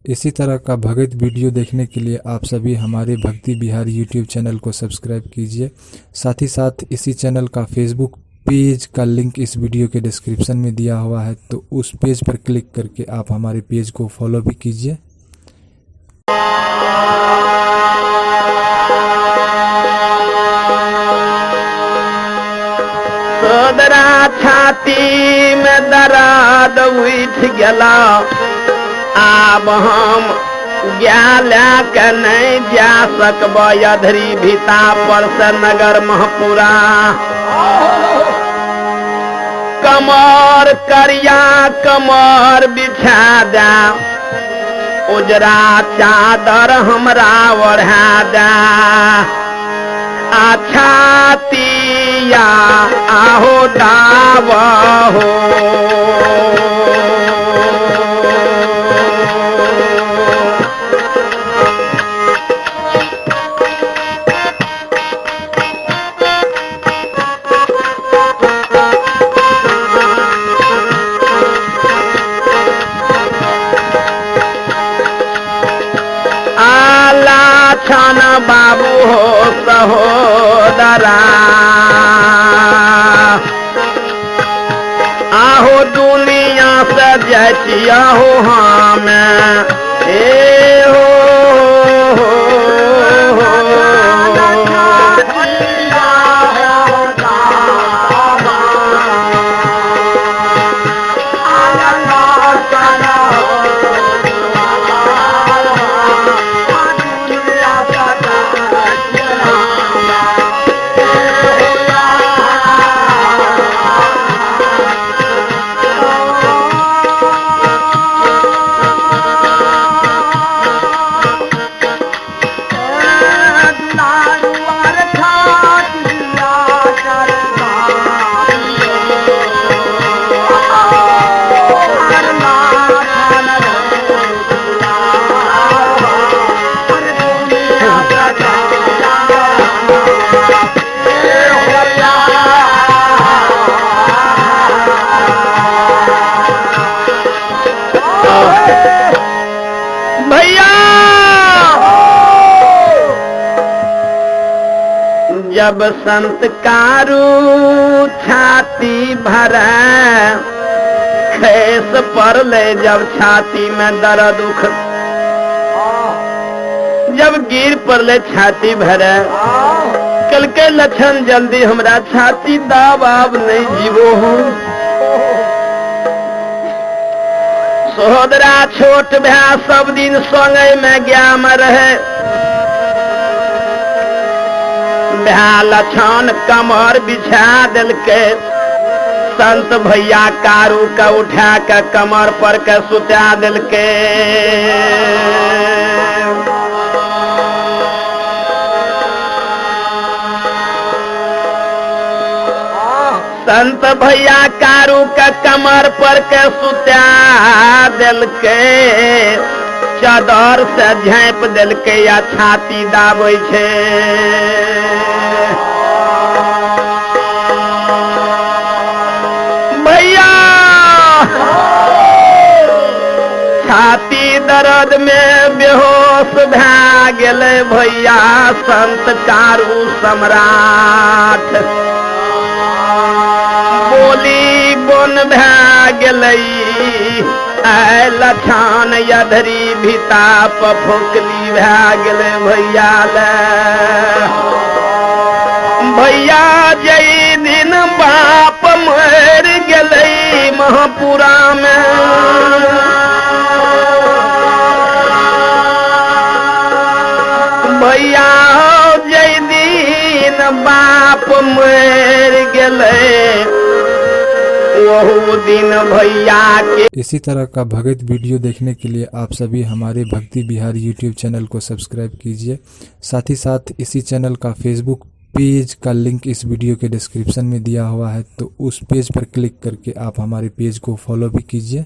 इसी तरह का भगत वीडियो देखने के लिए आप सभी हमारे भक्ति बिहार यूट्यूब चैनल को सब्सक्राइब कीजिए। साथ ही साथ इसी चैनल का फेसबुक पेज का लिंक इस वीडियो के डिस्क्रिप्शन में दिया हुआ है, तो उस पेज पर क्लिक करके आप हमारे पेज को फॉलो भी कीजिए। सोदरा छाती में दर्द उठ गला, आब हम ग्याला के नहीं जा सकब अधरी भीता पर से नगर महपुरा। कमर करिया कमर बिछा दा, उजरा चादर हमरा ओढ़ा दा। छातिया आहो दावा हो, छन बाबू हो सहोदरा। आहो दुनिया से जचिया हो हमें ए हो, जब संत कारू छाती भरे, खेस पर ले जब छाती में दर्द उख, जब गिर पर ले छाती भरे, कल के लक्षण जल्दी हमरा छाती दाब नहीं जीवो हूँ। सहोदरा छोट भैया सब दिन संगे में गया में रहे, लछन कमर बिछा दिल के, संत भैया कारू का उठा के कमर पर के सुता दिल के। संत भैया कारू का कमर पर के सुता दिल के, चादर से झाँप दिल के या छाती दाबै छे। छाती दर्द में बेहोश भै गेले भैया संत कारू सम्राट। बोली बोन भै गेले लछन अधरी भीता पफोकली भै गेले भैया ले। भैया जई दिन बाप मर गेले महपुरा में, भैया जई दिन बाप मर गेले, वहू दिन भैया के। इसी तरह का भगत वीडियो देखने के लिए आप सभी हमारे भक्ति बिहार यूट्यूब चैनल को सब्सक्राइब कीजिए। साथ ही साथ इसी चैनल का फेसबुक पेज का लिंक इस वीडियो के डिस्क्रिप्शन में दिया हुआ है, तो उस पेज पर क्लिक करके आप हमारे पेज को फॉलो भी कीजिए।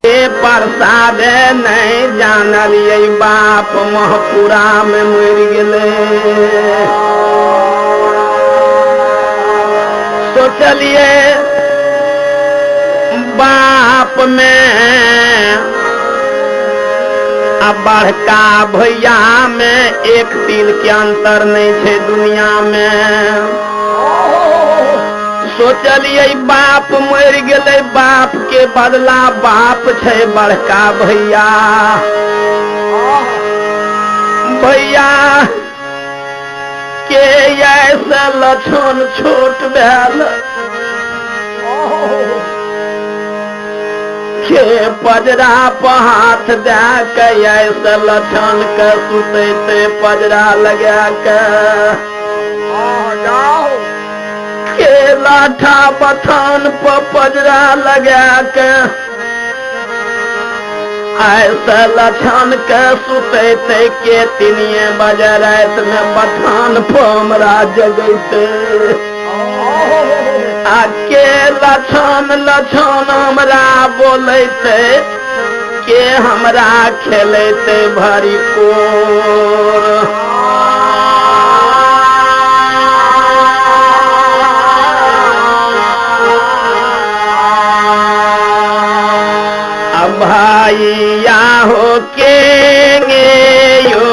प्रसाद नहीं जानल ये बाप महपुरा में मर गेले। सोचलिए बाप में आ बड़का भैया में एक तिल के अंतर नहीं छे दुनिया में। सोचलिए बाप मर गेले, बाप के बदला बाप छे बड़का भैया। भैया के ऐसा लक्षण छोट भेल के पजरा पर हाथ दे के ऐसा लक्षण के सुतते पजरा लगा के के लाठा बथान पर पजरा लगा के ऐसा लक्षण के सुतते के 3 बजे रात में बथान पर हमरा जगते। आके लक्षण हमरा बोलते के हमरा खेलते भरी कोर। भैया हो के यो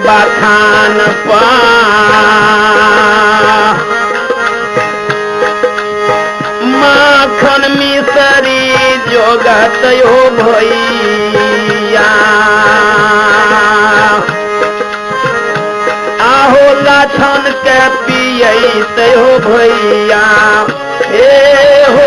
बखान पा माखन मिसरी जोगत हो भैया। आहो लाछन के पियते हो भैया। ए हो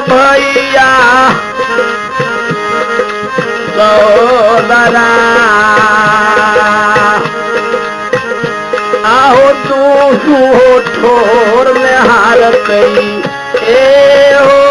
भैया सोदरा आहो तू ठोर में हारत ए हो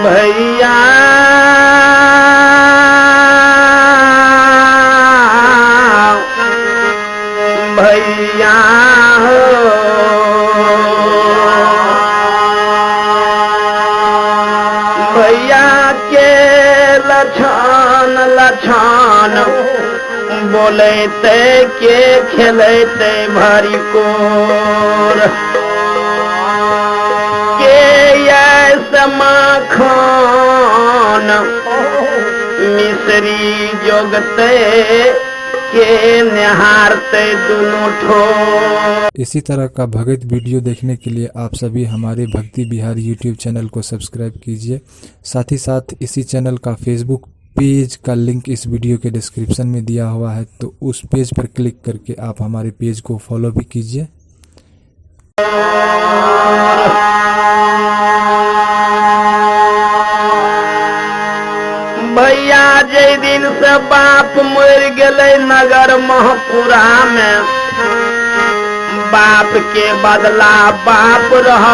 भैया भैया हो भैया के लक्षण बोलते के खेलते भरी कोर के माखन मिसरी जोगते के निहारते दोनों ठो। इसी तरह का भगत वीडियो देखने के लिए आप सभी हमारे भक्ति बिहार यूट्यूब चैनल को सब्सक्राइब कीजिए। साथ ही साथ इसी चैनल का फेसबुक पेज का लिंक इस वीडियो के डिस्क्रिप्शन में दिया हुआ है, तो उस पेज पर क्लिक करके आप हमारे पेज को फॉलो भी कीजिए। भैया जे दिन से बाप मर गए नगर महपुरा में, बाप के बदला बाप रह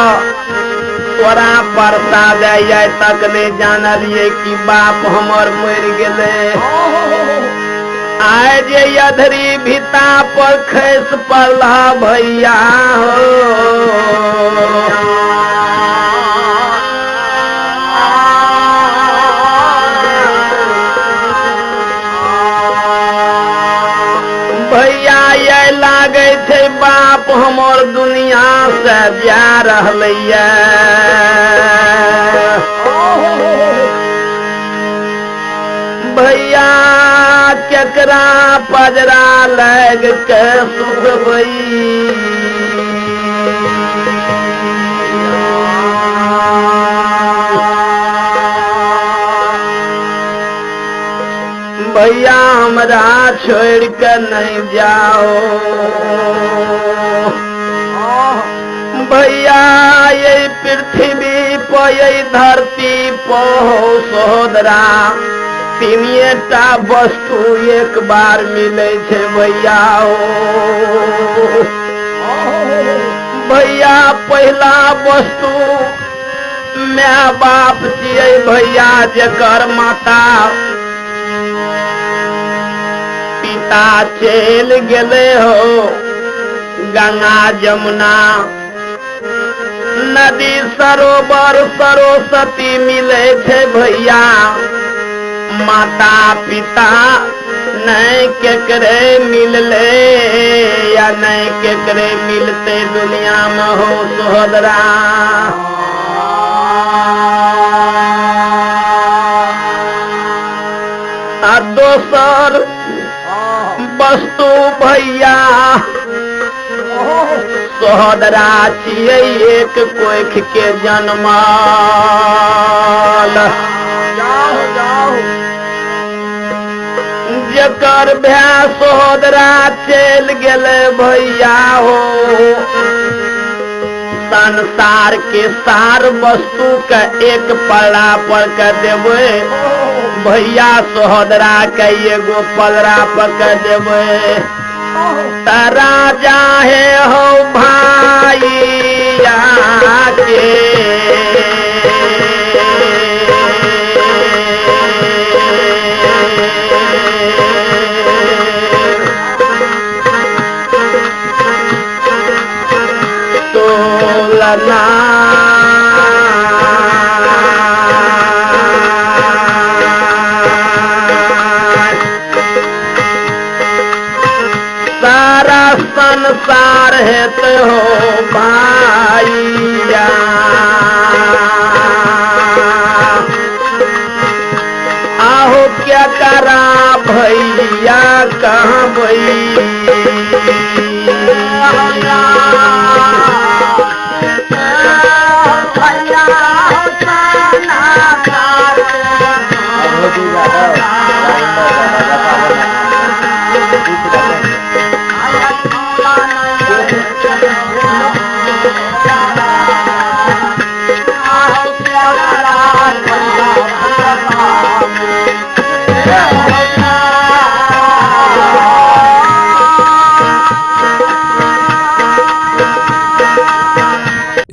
तोरा प्रसाद आय तक ले जानलिए कि बाप हमर मर गए। आय जे अधरी भिता पर खैस पड़ला भैया हो भैया ये लागे थे बाप बाप हमर दुनिया से जा रहलैया भैया केकरा पजरा लग के सुखबई भैया हमरा छोड़ के नहीं जाओ भैया ये पृथ्वी पर ये धरती पर सहोदरा तीनिएटा वस्तु एक बार मिले छे भैया भैया पहला वस्तु माय बाप छियै भैया जेकर माता पिता चल गेले हो गंगा जमुना नदी सरोवर सरस्वती मिले छे भैया माता पिता नहीं केकरे मिलले या नहीं केकरे मिलते दुनिया में हो सोहदरा आ दोसर वस्तु भैया सोहदरा छियै एक कोख के जन्मल जकर भाई सोहदरा चल गेले भैया हो संसार के सार वस्तु के एक पलड़ा पर के देवे भैया सोहदरा के एगो पलड़ा पर के देवे तारा जाहे हो भाई के तोलना सारा संसार है तो हो भाइया आहो क्या करा भैया कहाँ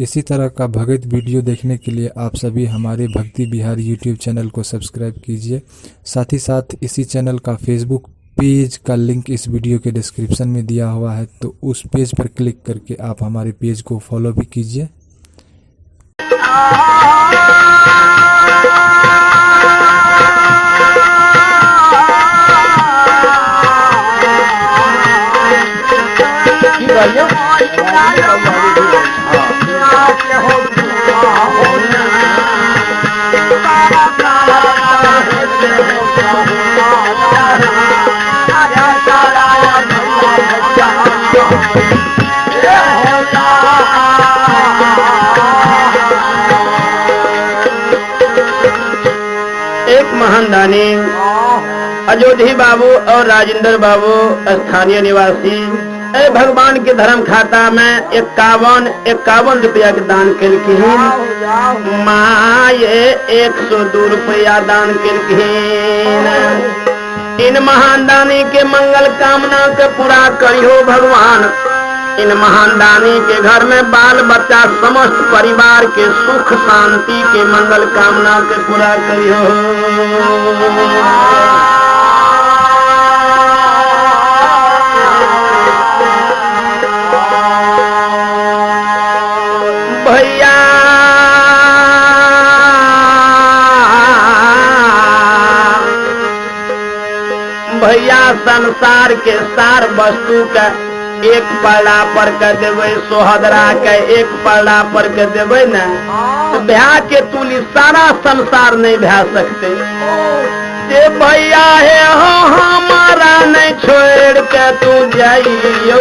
इसी तरह का भगत वीडियो देखने के लिए आप सभी हमारे भक्ति बिहार यूट्यूब चैनल को सब्सक्राइब कीजिए। साथ ही साथ इसी चैनल का फेसबुक पेज का लिंक इस वीडियो के डिस्क्रिप्शन में दिया हुआ है, तो उस पेज पर क्लिक करके आप हमारे पेज को फॉलो भी कीजिए। एक महान दानी अयोधी बाबू और राजेंद्र बाबू स्थानीय निवासी भगवान के धर्म खाता में 51 रुपया के दान केलखिन। माये 102 रुपया दान केलखिन। इन महान दानी के मंगल कामना के पूरा करियो भगवान। इन महान दानी के घर में बाल बच्चा समस्त परिवार के सुख शांति के मंगल कामना के पूरा करियो। भैया भैया संसार के सार वस्तु का एक पल्ला पर के देवे सोहदरा के एक पल्ला पर के देवे न तो ब्याह के तुली सारा संसार नहीं भा सकते ते भैया है हो हमारा नहीं छोड़ के तू जाइयो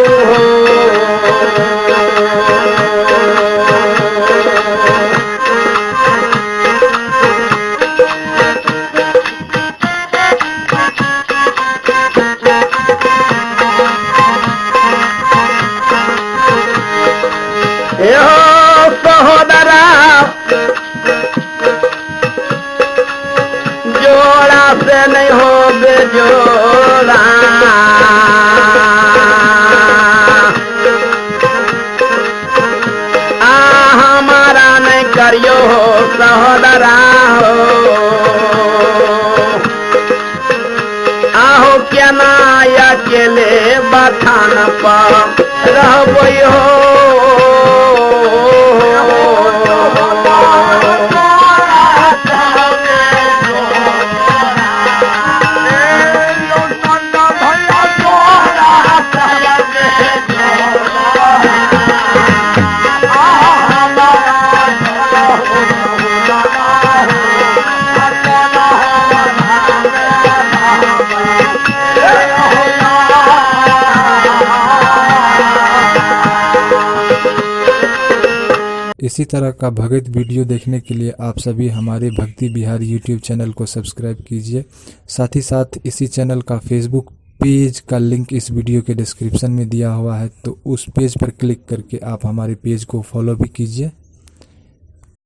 सहोदरा जोड़ा से नहीं हो बेजोड़ा हमारा नहीं करियो हो सहोदरा हो आहो क्या ना अकेले बथान पर रहबो हो इसी तरह का भगत वीडियो देखने के लिए आप सभी हमारे भक्ति बिहार यूट्यूब चैनल को सब्सक्राइब कीजिए। साथ ही साथ इसी चैनल का फेसबुक पेज का लिंक इस वीडियो के डिस्क्रिप्शन में दिया हुआ है, तो उस पेज पर क्लिक करके आप हमारे पेज को फॉलो भी कीजिए।